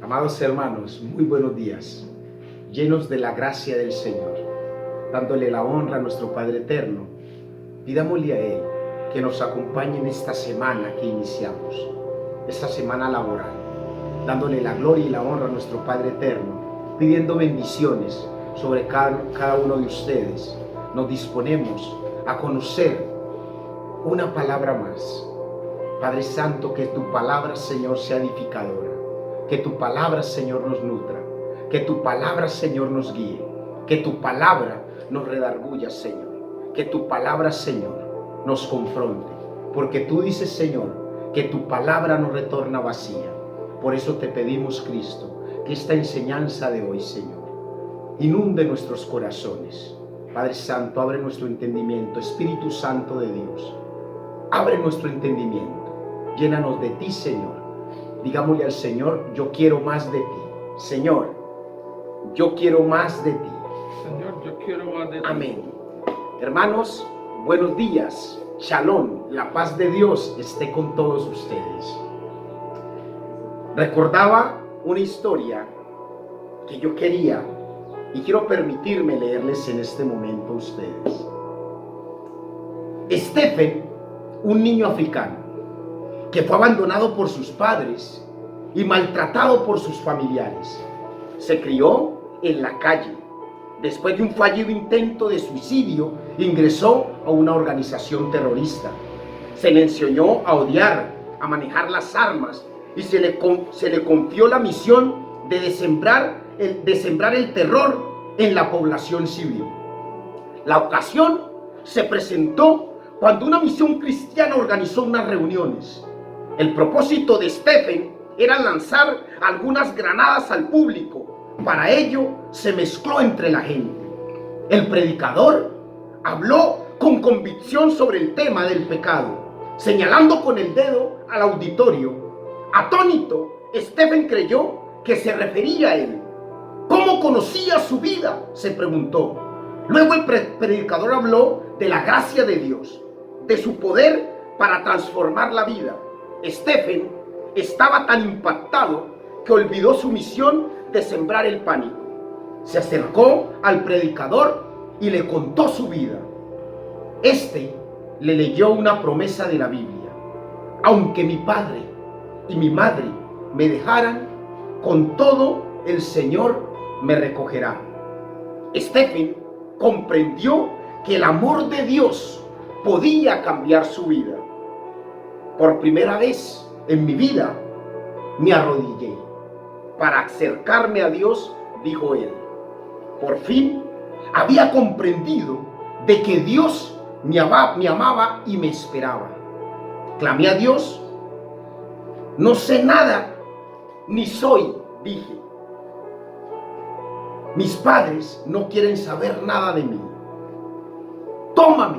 Amados hermanos, muy buenos días, llenos de la gracia del Señor, dándole la honra a nuestro Padre Eterno. Pidámosle a Él que nos acompañe en esta semana que iniciamos, esta semana laboral, dándole la gloria y la honra a nuestro Padre Eterno, pidiendo bendiciones sobre cada uno de ustedes. Nos disponemos a conocer una palabra más. Padre Santo, que tu palabra, Señor, sea edificadora. Que tu palabra, Señor, nos nutra. Que tu palabra, Señor, nos guíe. Que tu palabra nos redarguya, Señor. Que tu palabra, Señor, nos confronte. Porque tú dices, Señor, que tu palabra no retorna vacía. Por eso te pedimos, Cristo, que esta enseñanza de hoy, Señor, inunde nuestros corazones. Padre Santo, abre nuestro entendimiento. Espíritu Santo de Dios, abre nuestro entendimiento. Llénanos de ti, Señor. Digámosle al Señor: yo quiero más de ti. Señor, yo quiero más de ti. Señor, yo quiero más de ti. Amén. Hermanos, buenos días. Shalom, la paz de Dios esté con todos ustedes. Recordaba una historia que yo quería y quiero permitirme leerles en este momento a ustedes. Stephen, un niño africano que fue abandonado por sus padres y maltratado por sus familiares, se crió en la calle. Después de un fallido intento de suicidio, ingresó a una organización terrorista. Se le enseñó a odiar, a manejar las armas, y se le confió la misión de sembrar el terror en la población civil. La ocasión se presentó cuando una misión cristiana organizó unas reuniones. El propósito de Stephen era lanzar algunas granadas al público. Para ello se mezcló entre la gente. El predicador habló con convicción sobre el tema del pecado, señalando con el dedo al auditorio. Atónito, Stephen creyó que se refería a él. ¿Cómo conocía su vida?, se preguntó. Luego el predicador habló de la gracia de Dios, de su poder para transformar la vida. Stephen estaba tan impactado que olvidó su misión de sembrar el pánico. Se acercó al predicador y le contó su vida. Este le leyó una promesa de la Biblia: aunque mi padre y mi madre me dejaran, con todo el Señor me recogerá. Stephen comprendió que el amor de Dios podía cambiar su vida. Por primera vez en mi vida me arrodillé para acercarme a Dios, dijo él. Por fin había comprendido de que Dios me amaba y me esperaba. Clamé a Dios: no sé nada ni soy, dije. Mis padres no quieren saber nada de mí. Tómame,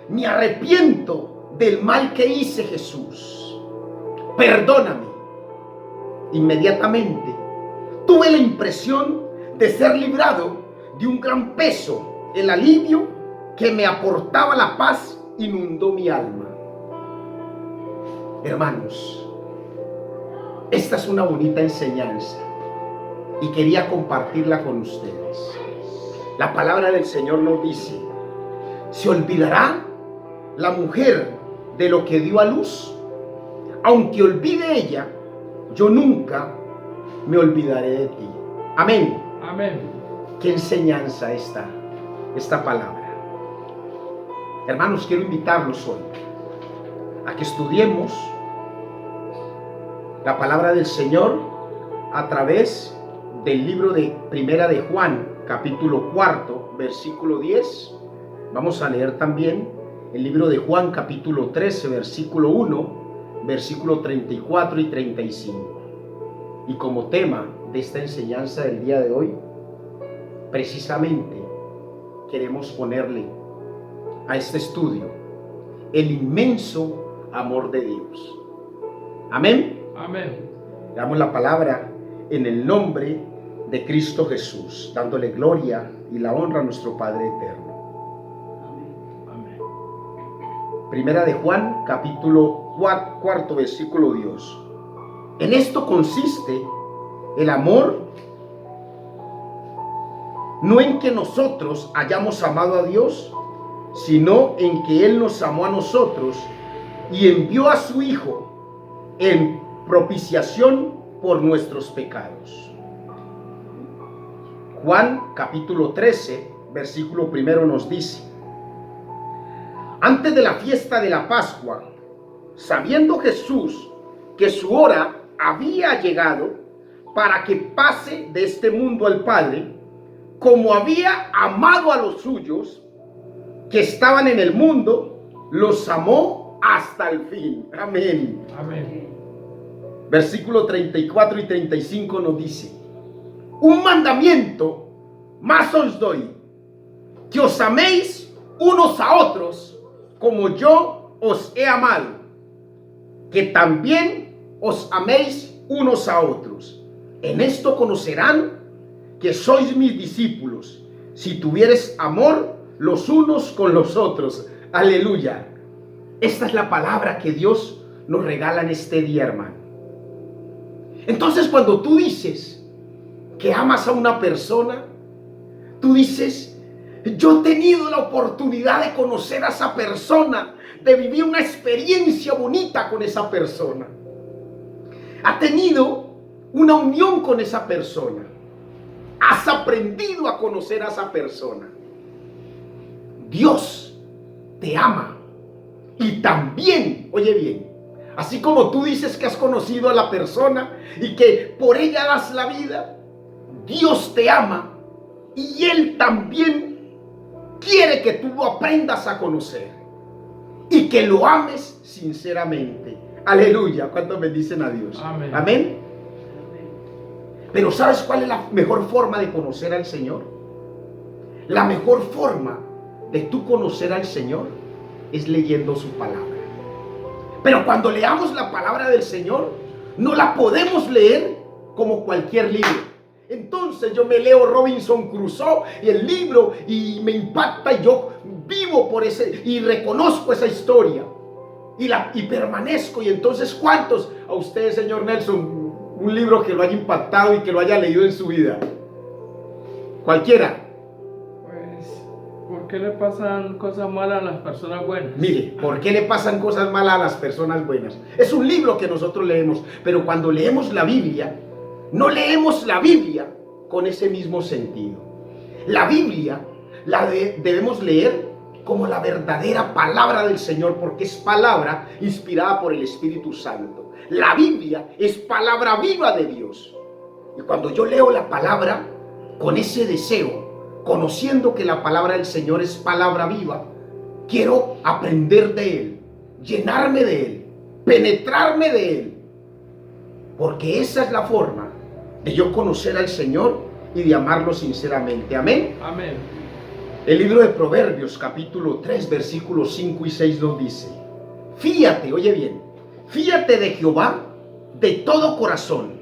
me arrepiento del mal que hice, Jesús. Perdóname. Inmediatamente tuve la impresión de ser librado de un gran peso. El alivio que me aportaba la paz inundó mi alma. Hermanos, esta es una bonita enseñanza y quería compartirla con ustedes. La palabra del Señor nos dice: ¿se olvidará la mujer de lo que dio a luz? Aunque olvide ella, yo nunca me olvidaré de ti. Amén. Amén. ¿Qué enseñanza esta palabra? Hermanos, quiero invitarlos hoy a que estudiemos la palabra del Señor a través del libro de Primera de Juan, capítulo 4, versículo 10. Vamos a leer también el libro de Juan, capítulo 13, versículo 1, versículo 34 y 35. Y como tema de esta enseñanza del día de hoy, precisamente queremos ponerle a este estudio el inmenso amor de Dios. Amén. Amén. Damos la palabra en el nombre de Cristo Jesús, dándole gloria y la honra a nuestro Padre eterno. Amén. Primera de Juan, capítulo 4, versículo 10. En esto consiste El amor no en que nosotros hayamos amado a Dios, sino en que Él nos amó a nosotros y envió a su Hijo en propiciación por nuestros pecados. Juan capítulo 13, versículo 1 nos dice: antes de la fiesta de la Pascua, sabiendo Jesús que su hora había llegado para que pase de este mundo al Padre, como había amado a los suyos que estaban en el mundo, los amó hasta el fin. Amén. Amén. Versículo 34 y 35 nos dice: un mandamiento más os doy, que os améis unos a otros como yo os he amado, que también os améis unos a otros. En esto conocerán que sois mis discípulos, si tuviereis amor los unos con los otros. Aleluya. Esta es la palabra que Dios nos regala en este día, hermano. Entonces, cuando tú dices que amas a una persona, tú dices: yo he tenido la oportunidad de conocer a esa persona, de vivir una experiencia bonita con esa persona. Ha tenido una unión con esa persona. Has aprendido a conocer a esa persona. Dios te ama. Y también, oye bien, así como tú dices que has conocido a la persona y que por ella das la vida, Dios te ama y Él también quiere que tú lo aprendas a conocer y que lo ames sinceramente. Aleluya. ¿Cuántos bendicen a Dios? Amén. Amén. Pero ¿sabes cuál es la mejor forma de conocer al Señor? La mejor forma de tú conocer al Señor es leyendo su palabra. Pero cuando leamos la palabra del Señor, no la podemos leer como cualquier libro. Entonces yo me leo Robinson Crusoe y el libro y me impacta y yo vivo por ese y reconozco esa historia y permanezco. Y entonces, ¿cuántos a ustedes, señor Nelson, un libro que lo haya impactado y que lo haya leído en su vida? Cualquiera. Pues, ¿por qué le pasan cosas malas a las personas buenas? Mire, ¿por qué le pasan cosas malas a las personas buenas? Es un libro que nosotros leemos, pero cuando leemos la Biblia, no leemos la Biblia con ese mismo sentido. La Biblia debemos leer como la verdadera palabra del Señor, porque es palabra inspirada por el Espíritu Santo. La Biblia es palabra viva de Dios. Y cuando yo leo la palabra con ese deseo, conociendo que la palabra del Señor es palabra viva, quiero aprender de Él, llenarme de Él, penetrarme de Él, porque esa es la forma de yo conocer al Señor y de amarlo sinceramente. Amén. Amén. El libro de Proverbios capítulo 3 versículos 5 y 6 nos dice: fíate, oye bien, fíate de Jehová de todo corazón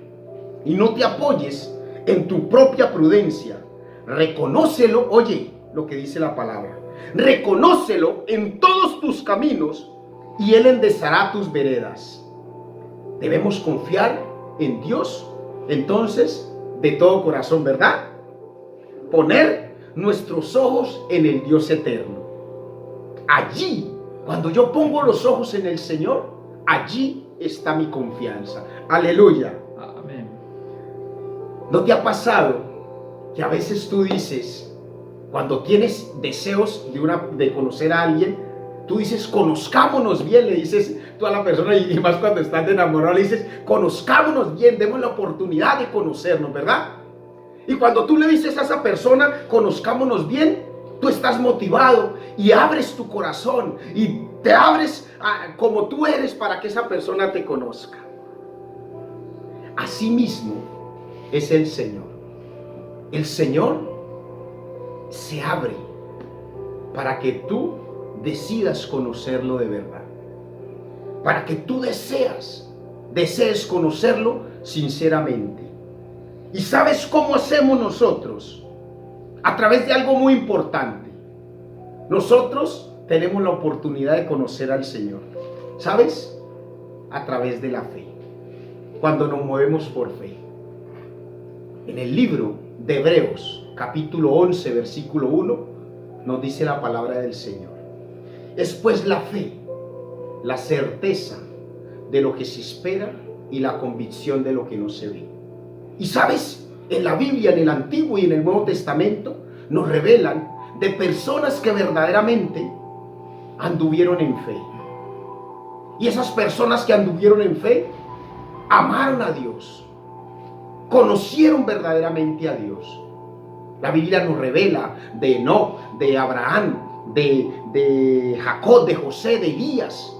y no te apoyes en tu propia prudencia. Reconócelo, oye lo que dice la palabra, reconócelo en todos tus caminos y Él enderezará tus veredas. Debemos confiar en Dios, entonces, de todo corazón, ¿verdad? Poner nuestros ojos en el Dios eterno. Allí, cuando yo pongo los ojos en el Señor, allí está mi confianza. Aleluya. Amén. ¿No te ha pasado que a veces tú dices, cuando tienes deseos de conocer a alguien, tú dices: conozcámonos bien? Le dices tú a la persona, y más cuando estás enamorado, le dices: conozcámonos bien, demos la oportunidad de conocernos, ¿verdad? Y cuando tú le dices a esa persona: conozcámonos bien, tú estás motivado y abres tu corazón y te abres como tú eres para que esa persona te conozca. Así mismo es el Señor. El Señor se abre para que tú decidas conocerlo de verdad, para que tú desees conocerlo sinceramente. ¿Y sabes cómo hacemos nosotros? A través de algo muy importante. Nosotros tenemos la oportunidad de conocer al Señor, ¿sabes? A través de la fe, cuando nos movemos por fe. En el libro de Hebreos, capítulo 11, versículo 1, nos dice la palabra del Señor. Es pues la fe, la certeza de lo que se espera y la convicción de lo que no se ve. Y sabes, en la Biblia, en el Antiguo y en el Nuevo Testamento, nos revelan de personas que verdaderamente anduvieron en fe. Y esas personas que anduvieron en fe, amaron a Dios, conocieron verdaderamente a Dios. La Biblia nos revela de Enoc, de Abraham, de Jacob, de José, de Elías,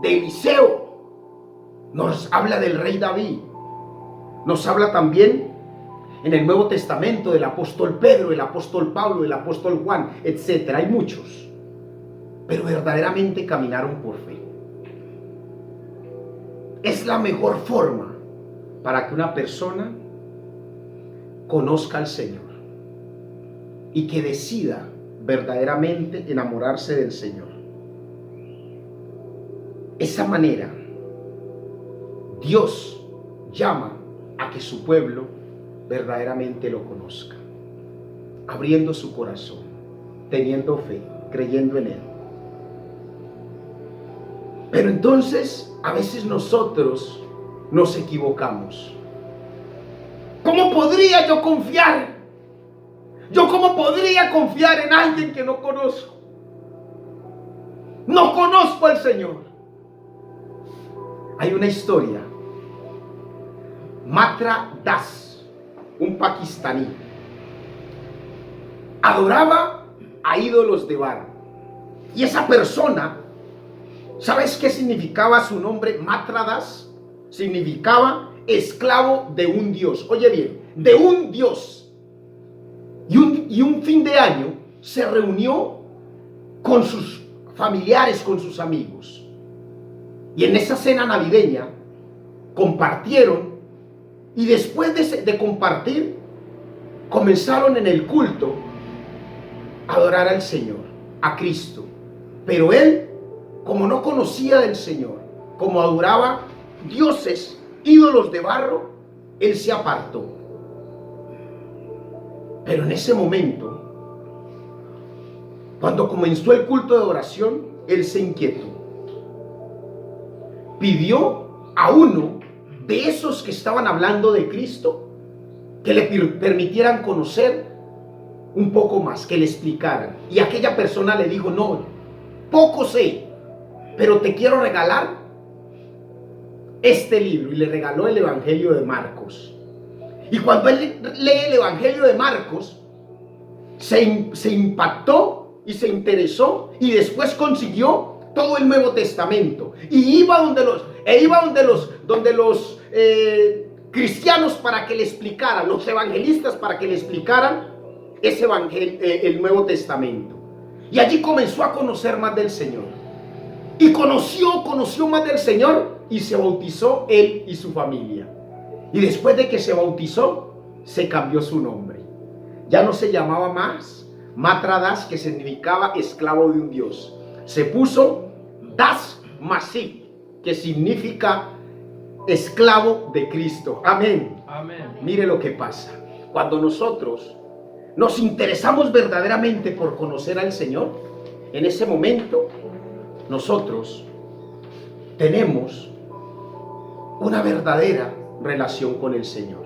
de Eliseo. Nos habla del rey David. Nos habla también en el Nuevo Testamento del apóstol Pedro, el apóstol Pablo, el apóstol Juan, etc. Hay muchos, pero verdaderamente caminaron por fe. Es la mejor forma para que una persona conozca al Señor y que decida verdaderamente enamorarse del Señor. Esa manera, Dios llama a que su pueblo verdaderamente lo conozca, abriendo su corazón, teniendo fe, creyendo en Él. Pero entonces, a veces nosotros nos equivocamos. ¿Cómo podría yo confiar? ¿Cómo podría confiar en alguien que no conozco? No conozco al Señor. Hay una historia. Matra Das, un pakistaní, adoraba a ídolos de Baal. Y esa persona, ¿sabes qué significaba su nombre? Matra Das significaba esclavo de un dios. Oye bien, de un dios. Y un fin de año se reunió con sus familiares, con sus amigos. Y en esa cena navideña compartieron. Y después de compartir, comenzaron en el culto a adorar al Señor, a Cristo. Pero él, como no conocía del Señor, como adoraba dioses, ídolos de barro, él se apartó. Pero en ese momento, cuando comenzó el culto de oración, él se inquietó. Pidió a uno de esos que estaban hablando de Cristo que le permitieran conocer un poco más, que le explicaran. Y aquella persona le dijo: no, poco sé, pero te quiero regalar este libro. Y le regaló el Evangelio de Marcos. Y cuando él lee el Evangelio de Marcos, se impactó y se interesó, y después consiguió todo el Nuevo Testamento y iba donde los cristianos para que le explicaran, los evangelistas para que le explicaran ese evangelio, el Nuevo Testamento. Y allí comenzó a conocer más del Señor. Y conoció más del Señor, y se bautizó él y su familia. Y después de que se bautizó, se cambió su nombre. Ya no se llamaba más Matra Das, que significaba esclavo de un dios. Se puso Das Masih, que significa esclavo de Cristo. Amén. Amén. Mire lo que pasa. Cuando nosotros nos interesamos verdaderamente por conocer al Señor, en ese momento nosotros tenemos una verdadera relación con el Señor.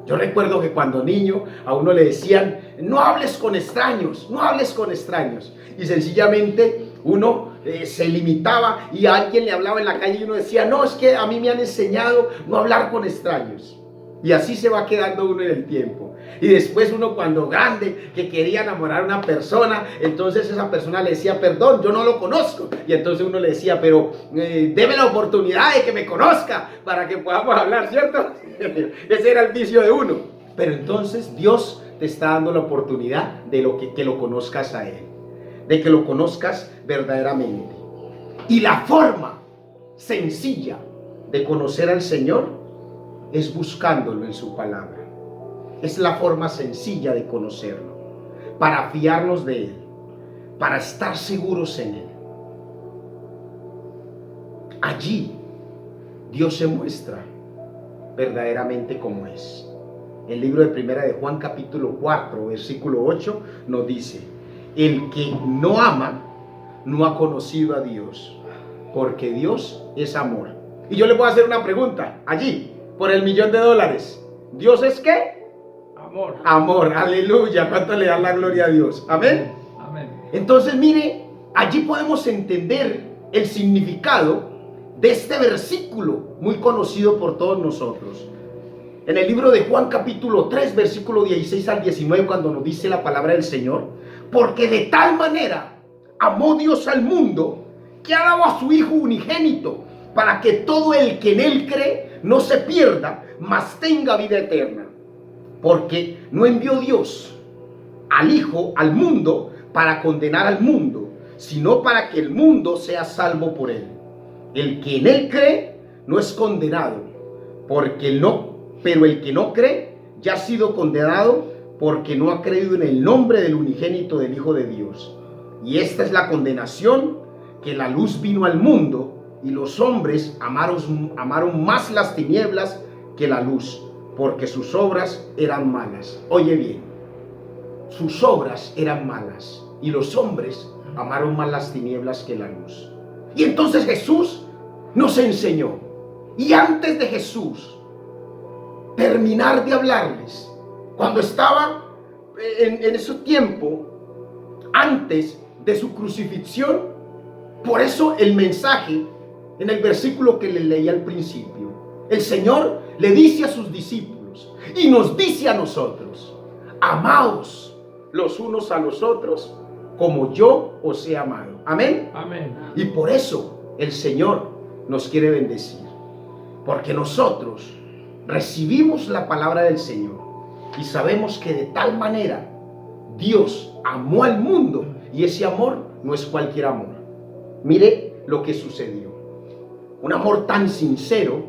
Yo recuerdo que cuando niño a uno le decían: no hables con extraños, no hables con extraños. Y sencillamente uno se limitaba, y a alguien le hablaba en la calle y uno decía: no, es que a mí me han enseñado no hablar con extraños. Y así se va quedando uno en el tiempo. Y después uno, cuando grande, que quería enamorar a una persona, entonces esa persona le decía: perdón, yo no lo conozco. Y entonces uno le decía: pero deme la oportunidad de que me conozca para que podamos hablar, ¿cierto? Ese era el vicio de uno. Pero entonces Dios te está dando la oportunidad de que lo conozcas a Él, de que lo conozcas verdaderamente. Y la forma sencilla de conocer al Señor es buscándolo en su palabra. Es la forma sencilla de conocerlo, para fiarnos de Él, para estar seguros en Él. Allí Dios se muestra verdaderamente como es. El libro de Primera de Juan, capítulo 4, versículo 8, nos dice: el que no ama, no ha conocido a Dios, porque Dios es amor. Y yo le puedo hacer una pregunta, allí, por el $1.000.000. ¿Dios es qué? Amor. Amor, aleluya. ¿Cuánto le dan la gloria a Dios? Amén. Amén. Entonces, mire, allí podemos entender el significado de este versículo muy conocido por todos nosotros. En el libro de Juan capítulo 3, versículo 16 al 19, cuando nos dice la palabra del Señor: porque de tal manera amó Dios al mundo, que ha dado a su Hijo unigénito, para que todo el que en Él cree no se pierda, mas tenga vida eterna. Porque no envió Dios al Hijo al mundo para condenar al mundo, sino para que el mundo sea salvo por Él. El que en Él cree no es condenado, pero el que no cree ya ha sido condenado, porque no ha creído en el nombre del unigénito del Hijo de Dios. Y esta es la condenación, que la luz vino al mundo, y los hombres amaron más las tinieblas que la luz, porque sus obras eran malas. Oye bien, sus obras eran malas, y los hombres amaron más las tinieblas que la luz. Y entonces Jesús nos enseñó, y antes de Jesús terminar de hablarles, cuando estaba en ese tiempo, antes de su crucifixión, por eso el mensaje en el versículo que le leí al principio, el Señor le dice a sus discípulos y nos dice a nosotros: amaos los unos a los otros como yo os he amado. Amén. Amén. Y por eso el Señor nos quiere bendecir, porque nosotros recibimos la palabra del Señor y sabemos que de tal manera Dios amó al mundo, y ese amor no es cualquier amor. Mire lo que sucedió: un amor tan sincero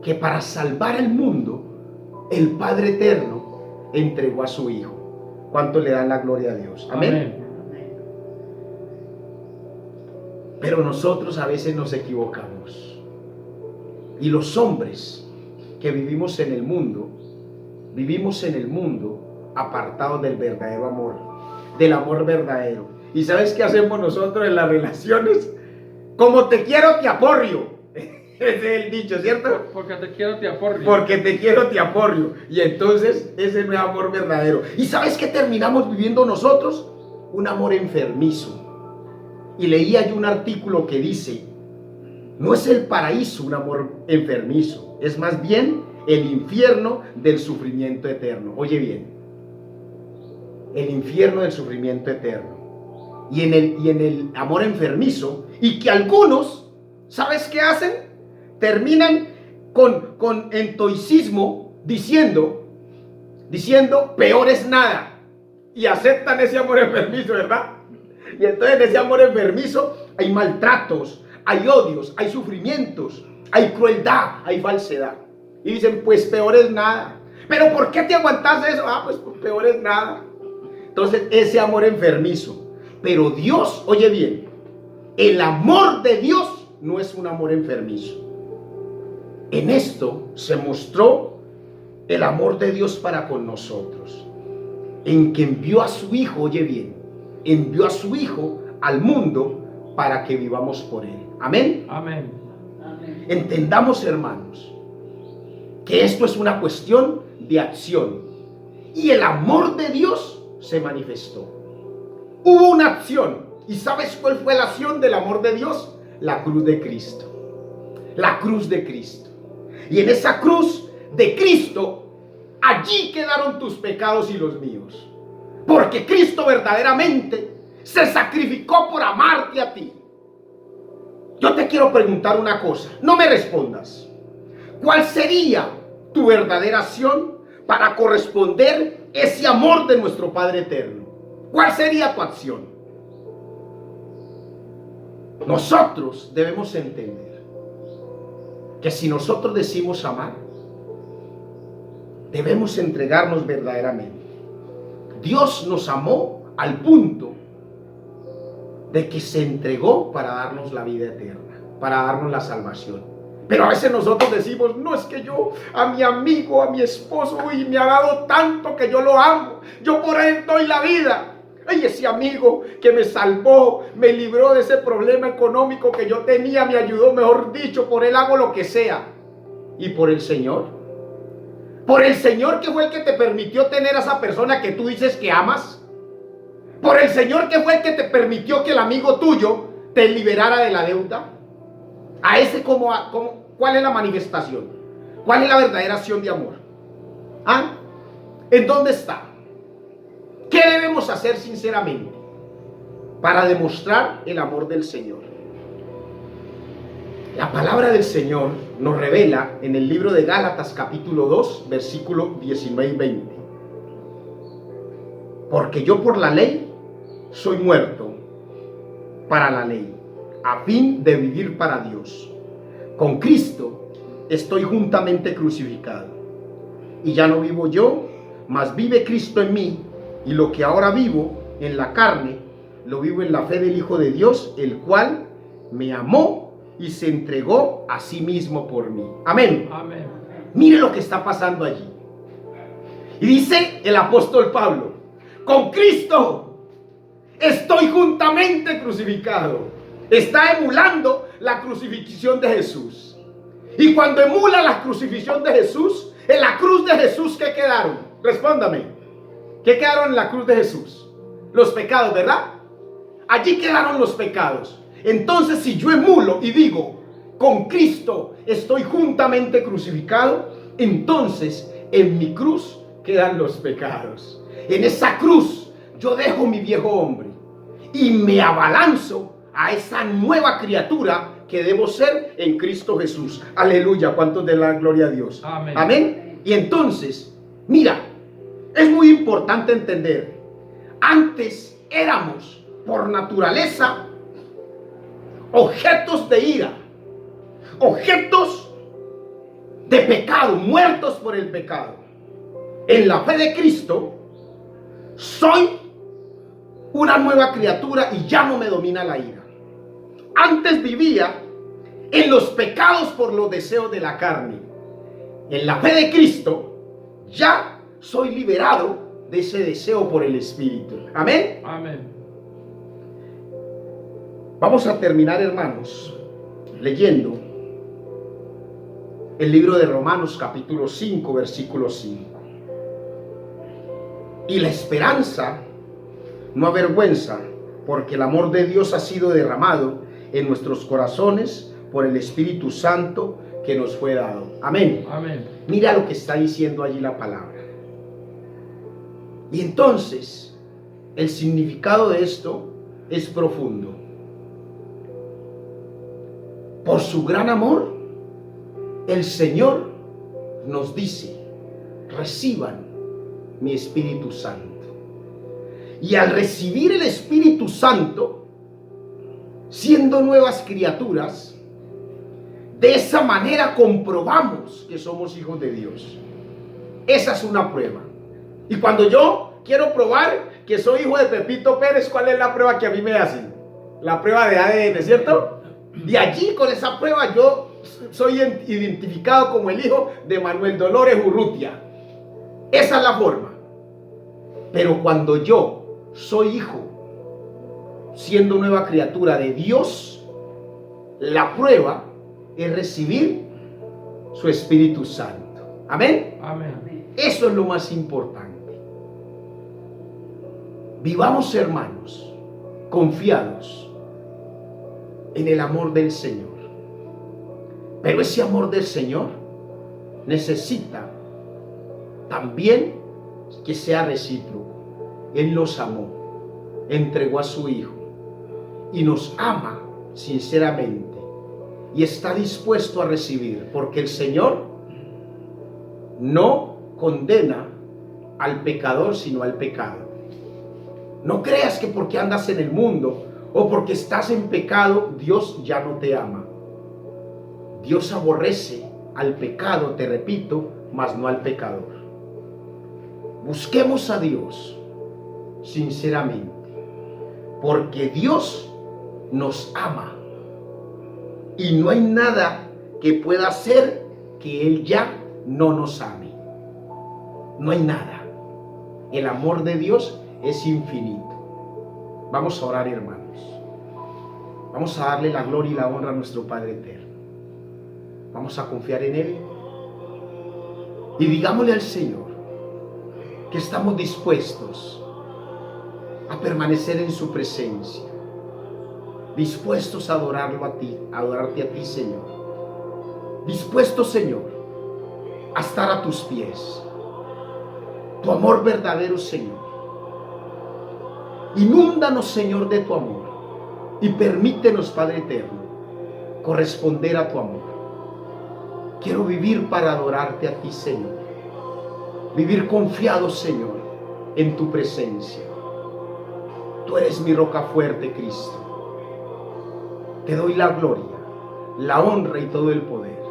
que para salvar al mundo el Padre Eterno entregó a su Hijo. ¿Cuánto le dan la gloria a Dios? Amén. Amén. Pero nosotros a veces nos equivocamos, y los hombres que vivimos en el mundo apartados del verdadero amor, del amor verdadero. ¿Y sabes qué hacemos nosotros en las relaciones? Como te quiero, te aporrio. Ese es el dicho, ¿cierto? Porque te quiero, te aporrio. Porque te quiero, te aporrio. Y entonces ese no es amor verdadero. ¿Y sabes qué terminamos viviendo nosotros? Un amor enfermizo. Y leía yo un artículo que dice: no es el paraíso un amor enfermizo, es más bien el infierno del sufrimiento eterno. Oye bien, el infierno del sufrimiento eterno. Y en el amor enfermizo, y que algunos, ¿sabes qué hacen? Terminan con entoicismo diciendo peor es nada, y aceptan ese amor enfermizo, ¿verdad? Y entonces en ese amor enfermizo hay maltratos, hay odios, hay sufrimientos, hay crueldad, hay falsedad. Y dicen, pues peor es nada. ¿Pero por qué te aguantas eso? Pues peor es nada. Entonces ese amor enfermizo. Pero Dios, oye bien, el amor de Dios no es un amor enfermizo. En esto se mostró el amor de Dios para con nosotros, en que envió a su Hijo, oye bien, envió a su Hijo al mundo para que vivamos por Él. Amén. Amén. Entendamos, hermanos, que esto es una cuestión de acción, y el amor de Dios se manifestó. Hubo una acción, y ¿sabes cuál fue la acción del amor de Dios? La cruz de Cristo. La cruz de Cristo. Y en esa cruz de Cristo, allí quedaron tus pecados y los míos, porque Cristo verdaderamente se sacrificó por amarte a ti. Yo te quiero preguntar una cosa, no me respondas. ¿Cuál sería tu verdadera acción para corresponder ese amor de nuestro Padre Eterno? ¿Cuál sería tu acción? Nosotros debemos entender que si nosotros decimos amar, debemos entregarnos verdaderamente. Dios nos amó al punto de que se entregó para darnos la vida eterna, para darnos la salvación. Pero a veces nosotros decimos, no, es que yo a mi amigo, a mi esposo, uy, me ha dado tanto que yo lo amo. Yo por él doy la vida. Ay, ese amigo que me salvó, me libró de ese problema económico que yo tenía, me ayudó, mejor dicho, por él hago lo que sea. ¿Y por el Señor? Por el Señor que fue el que te permitió tener a esa persona que tú dices que amas. Por el Señor que fue el que te permitió que el amigo tuyo te liberara de la deuda. A ese ¿cuál es la manifestación? ¿Cuál es la verdadera acción de amor? ¿Ah? ¿En dónde está? ¿Qué debemos hacer sinceramente para demostrar el amor del Señor? La palabra del Señor nos revela en el libro de Gálatas capítulo 2, versículo 19 y 20. Porque yo por la ley soy muerto para la ley, a fin de vivir para Dios. Con Cristo estoy juntamente crucificado. Y ya no vivo yo, mas vive Cristo en mí. Y lo que ahora vivo en la carne, lo vivo en la fe del Hijo de Dios, el cual me amó y se entregó a sí mismo por mí. Amén. Amén. Mire lo que está pasando allí. Y dice el apóstol Pablo, con Cristo estoy juntamente crucificado. Está emulando la crucifixión de Jesús. Y cuando emula la crucifixión de Jesús, en la cruz de Jesús, ¿qué quedaron? Respóndame. ¿Qué quedaron en la cruz de Jesús? Los pecados, ¿verdad? Allí quedaron los pecados. Entonces, si yo emulo y digo, con Cristo estoy juntamente crucificado, entonces en mi cruz quedan los pecados. En esa cruz yo dejo mi viejo hombre y me abalanzo a esa nueva criatura que debo ser en Cristo Jesús. Aleluya, ¿cuántos de la gloria a Dios? Amén. Amén. Y entonces, mira, es muy importante entender, antes éramos por naturaleza objetos de ira, objetos de pecado, muertos por el pecado. En la fe de Cristo, soy una nueva criatura y ya no me domina la ira. Antes vivía en los pecados por los deseos de la carne. En la fe de Cristo, ya soy liberado de ese deseo por el Espíritu. Amén. Amén. Vamos a terminar, hermanos, leyendo el libro de Romanos capítulo 5, versículo 5. Y la esperanza no avergüenza, porque el amor de Dios ha sido derramado en nuestros corazones por el Espíritu Santo que nos fue dado. Amén. Amén. Mira lo que está diciendo allí la palabra. Y entonces, el significado de esto es profundo. Por su gran amor, el Señor nos dice, reciban mi Espíritu Santo. Y al recibir el Espíritu Santo, siendo nuevas criaturas, de esa manera comprobamos que somos hijos de Dios. Esa es una prueba. Y cuando yo quiero probar que soy hijo de Pepito Pérez, ¿cuál es la prueba que a mí me hacen? La prueba de ADN, ¿cierto? Y allí con esa prueba yo soy identificado como el hijo de Manuel Dolores Urrutia. Esa es la forma. Pero cuando yo soy hijo, siendo nueva criatura de Dios, la prueba es recibir su Espíritu Santo. Amén. Amén. Eso es lo más importante. Vivamos, hermanos, confiados en el amor del Señor. Pero ese amor del Señor necesita también que sea recíproco. Él nos amó, entregó a su Hijo y nos ama sinceramente y está dispuesto a recibir, porque el Señor no condena al pecador, sino al pecado. No creas que porque andas en el mundo o porque estás en pecado, Dios ya no te ama. Dios aborrece al pecado, te repito, mas no al pecador. Busquemos a Dios sinceramente, porque Dios nos ama y no hay nada que pueda hacer que Él ya no nos ame. No hay nada. El amor de Dios es infinito. Vamos a orar, hermanos. Vamos a darle la gloria y la honra a nuestro Padre eterno. Vamos a confiar en Él. Y digámosle al Señor que estamos dispuestos a permanecer en su presencia. Dispuestos a adorarlo a ti, a adorarte a ti, Señor. Dispuestos, Señor, a estar a tus pies. Tu amor verdadero, Señor. Inúndanos, Señor, de tu amor. Y permítenos, Padre eterno, corresponder a tu amor. Quiero vivir para adorarte a ti, Señor. Vivir confiado, Señor, en tu presencia. Tú eres mi roca fuerte, Cristo. Te doy la gloria, la honra y todo el poder.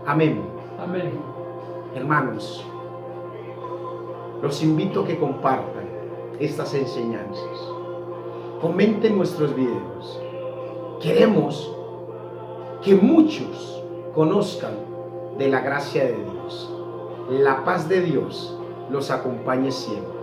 Amén. Amén. Hermanos, los invito a que compartan estas enseñanzas. Comenten nuestros videos. Queremos que muchos conozcan de la gracia de Dios. La paz de Dios los acompañe siempre.